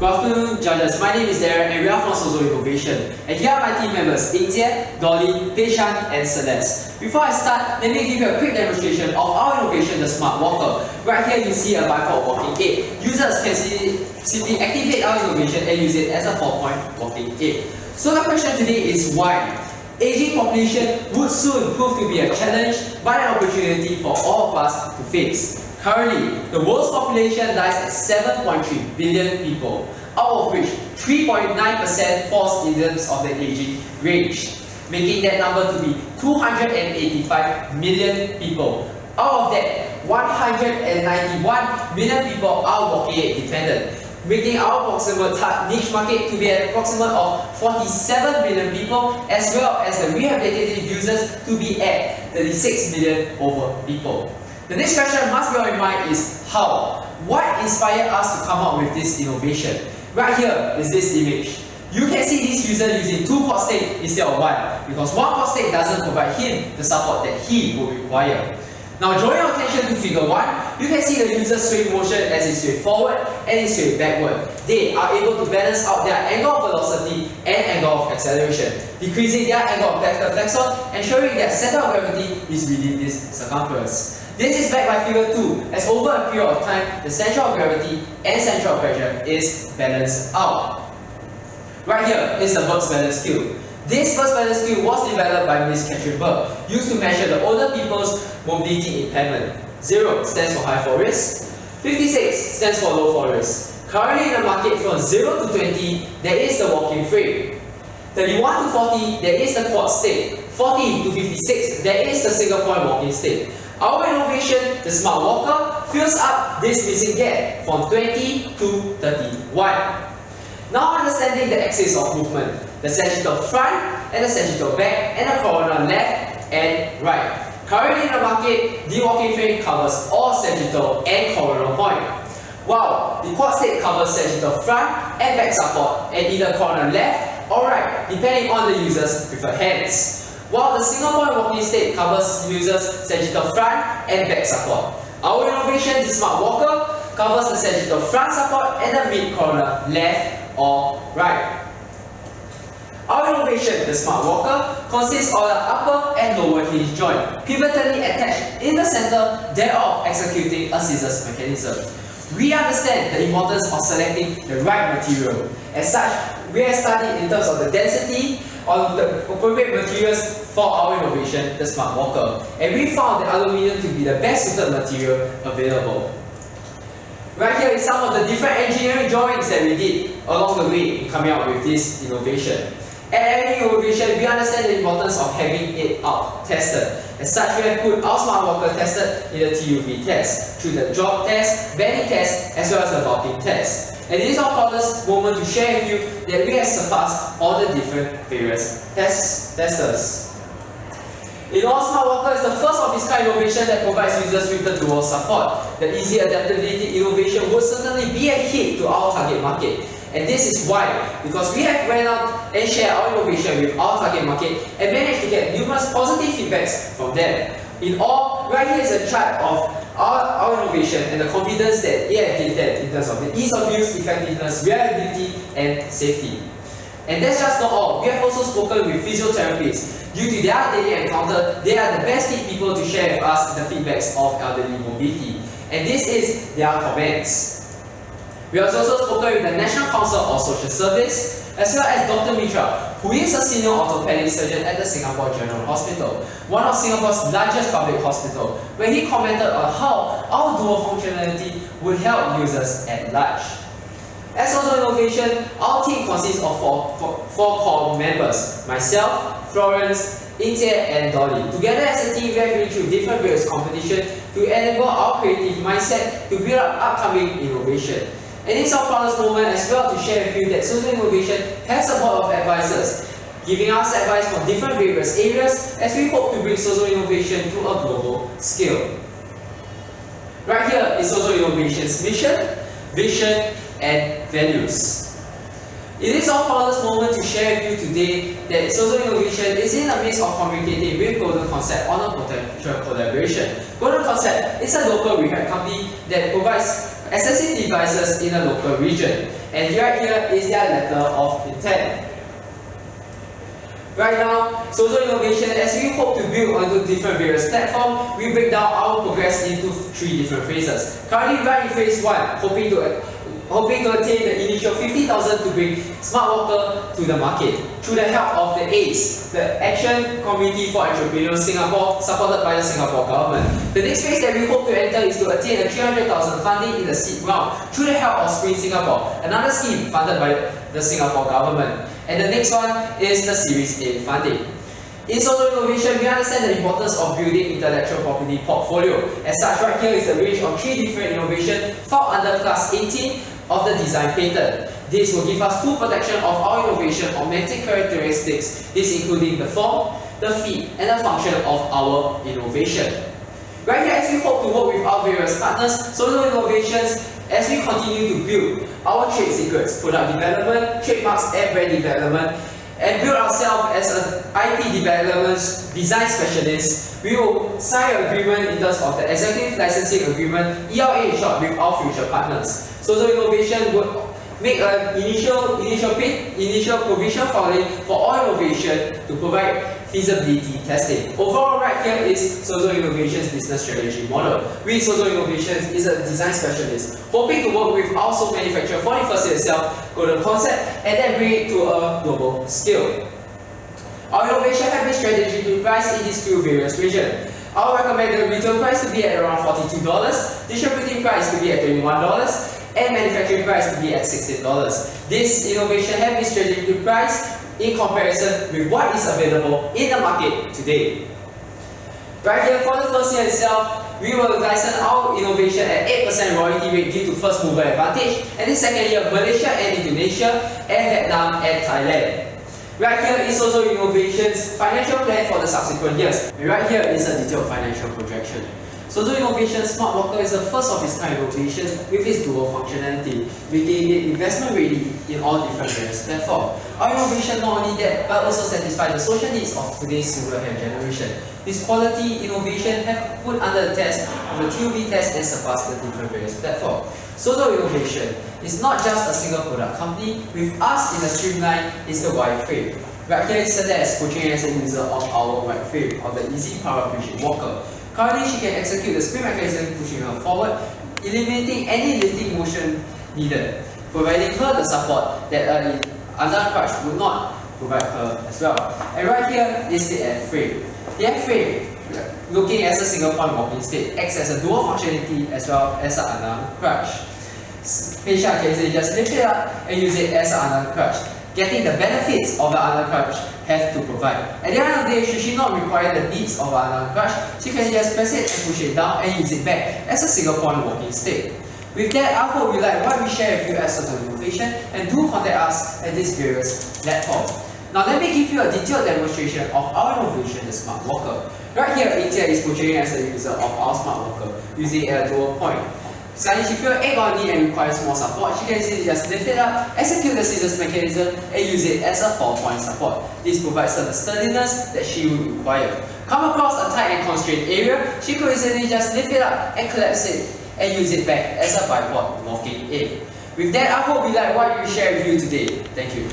afternoon, judges. My name is Darren and we are from Sozo Innovation. And here are my team members, Yingjie, Dolly, Pei Shan and Celeste. Before I start, let me give you a quick demonstration of our innovation, the Smart Walker. Right here you see a bipod walking aid. Users can simply activate our innovation and use it as a 4-point walking aid. So the question today is why? Aging population would soon prove to be a challenge but an opportunity for all of us to face. Currently, the world's population lies at 7.3 billion people, out of which 3.9% falls in terms of the aging range, making that number to be 285 million people. Out of that, 191 million people are walking aid dependent, making our approximate niche market to be an approximate of 47 million people, as well as the rehabilitative users to be at 36 million over people. The next question must be on your mind is how? What inspired us to come up with this innovation? Right here is this image. You can see this user using 2 quad stick instead of 1, because 1 quad stick doesn't provide him the support that he would require. Now drawing your attention to figure 1, you can see the user swing motion as it sway forward and it sway backward. They are able to balance out their angle of velocity and angle of acceleration, decreasing their angle of vector flexor, ensuring their center of gravity is within this circumference. This is backed by figure 2, as over a period of time, the center of gravity and center of pressure is balanced out. Right here is the Berg's balance scale. This Berg's balance scale was developed by Ms. Katrin Berg, used to measure the older people's mobility impairment. 0 stands for high fall risk, 56 stands for low fall risk. Currently in the market from 0 to 20, there is the walking frame. 31 to 40, there is the quad stick. 40 to 56, there is the single point walking stick. Our innovation, the Smart Walker, fills up this missing gap from 20 to 31. Now understanding the axis of movement, the sagittal front and the sagittal back and the coronal left and right. Currently in the market, the walking frame covers all sagittal and coronal point, while the quad stick covers sagittal front and back support and either coronal left or right, depending on the user's preferred hands. While the single point walking stick covers users' sagittal front and back support. Our innovation, the Smart Walker, covers the sagittal front support and the mid-corner left or right. Our innovation, the Smart Walker, consists of the upper and lower hinge joint, pivotally attached in the center, thereof executing a scissors mechanism. We understand the importance of selecting the right material. As such, we have studied in terms of the density on the appropriate materials for our innovation, the Smart Walker. And we found the aluminium to be the best suited material available. Right here is some of the different engineering drawings that we did along the way in coming up with this innovation. At every innovation, we understand the importance of having it out tested. As such, we have put our Smart Walker tested in the TUV test, through the drop test, bending test, as well as the bulking test. And it is our proudest moment to share with you that we have surpassed all the different various testers. Our Smart Walker is the first of its kind innovation that provides users with the dual support. The easy adaptability innovation would certainly be a hit to our target market. And this is why, because we have went out and shared our innovation with our target market and managed to get numerous positive feedbacks from them. In all, right here is a chart of our innovation and the confidence that it has given them in terms of the ease of use, effectiveness, reliability, and safety. And that's just not all. We have also spoken with physiotherapists. Due to their daily encounter, they are the best people to share with us the feedbacks of elderly mobility. And this is their comments. We have also spoken with the National Council of Social Service, as well as Dr. Mitra, who is a senior orthopedic surgeon at the Singapore General Hospital, one of Singapore's largest public hospitals, where he commented on how our dual functionality would help users at large. As Sozo Innovation, our team consists of four core members: myself, Florence, Yingjie and Dolly. Together as a team, we have been through different various competitions to enable our creative mindset to build up upcoming innovation. And it's our proudest moment as well to share with you that Sozo Innovation has a board of advisors, giving us advice from different various areas as we hope to bring Sozo Innovation to a global scale. Right here is Sozo Innovation's mission, vision, and values. It is our proudest moment to share with you today that Sozo Innovation is in the midst of communicating with Golden Concept on a potential collaboration. Golden Concept is a local rehab company that provides accessing devices in a local region. And right here is their letter of intent. Right now, Sozo Innovation, as we hope to build onto different various platforms, we break down our progress into 3 different phases. Currently, right in phase 1, hoping to attain the initial 50,000 to bring Smart Walker to the market through the help of the ACE, the Action Committee for Entrepreneurs Singapore, supported by the Singapore government. The next phase that we hope to enter is to attain a 300,000 funding in the seed round through the help of Spring Singapore, another scheme funded by the Singapore government. And the next one is the Series A funding. In Sozo Innovation, we understand the importance of building intellectual property portfolio. As such, right here is a range of 3 different innovations found under Class 18 of the design patent. This will give us full protection of our innovation augmenting characteristics, this including the form, the feed, and the function of our innovation. Right here, as we hope to work with our various partners, Sozo Innovations, as we continue to build our trade secrets, product development, trademarks, and brand development, and build ourselves as an IP development design specialist, we will sign an agreement in terms of the executive licensing agreement, ELA in short, with our future partners. Sozo Innovation would make an initial provisional filing for all innovation to provide feasibility testing. Overall, right here is Sozo Innovation's business strategy model. We, Sozo Innovations, is a design specialist, hoping to work with our soap manufacturer for the first itself, go to concept, and then bring it to a global scale. Our innovation has been strategically priced in these few various regions. I would recommend the retail price to be at around $42, distributing price to be at $21, and manufacturing price to be at $16. This innovation has been strategically priced in comparison with what is available in the market today. Right here, for the first year itself, we will license our innovation at 8% royalty rate due to first mover advantage, and the second year, Malaysia and Indonesia, and Vietnam and Thailand. Right here is also Innovation's financial plan for the subsequent years. And right here is a detailed financial projection. Sozo Innovation Smart Walker is the first of its kind innovation with its dual functionality, making it investment ready in all different various platforms. Our innovation not only that, but also satisfies the social needs of today's silver-haired generation. This quality innovation have put under the test of the TUV test and surpassed the different various platforms. Sozo Innovation is not just a single product company. With us in the streamline is the wireframe. Right here is Celeste, portraying as a user of our wireframe of the Easy Power Bridge Walker. Currently, she can execute the spring mechanism, pushing her forward, eliminating any lifting motion needed, providing her the support that an other crutch would not provide her as well. And right here is the F-frame. The F-frame, looking as a single point walking state, acts as a dual functionality as well as an unarmed crutch. Patient can easily just lift it up and use it as an unarmed crutch, getting the benefits of the unarmed crutch have to provide. At the end of the day, should she not require the needs of an unarmed crutch, she can just press it and push it down and use it back as a single point walking stick. With that, I hope you like what we share with you as Sozo Innovation, and do contact us at these various platforms. Now let me give you a detailed demonstration of our innovation, the Smart Walker. Right here, Intia is portraying as a user of our Smart Walker, using it at a dual point. Suddenly she feels egg on knee and requires more support, she can easily just lift it up, execute the scissors mechanism, and use it as a 4-point support. This provides her the sturdiness that she would require. Come across a tight and constrained area, she could easily just lift it up and collapse it, and use it back as a bipod walking aid. With that, I hope you like what we shared with you today. Thank you.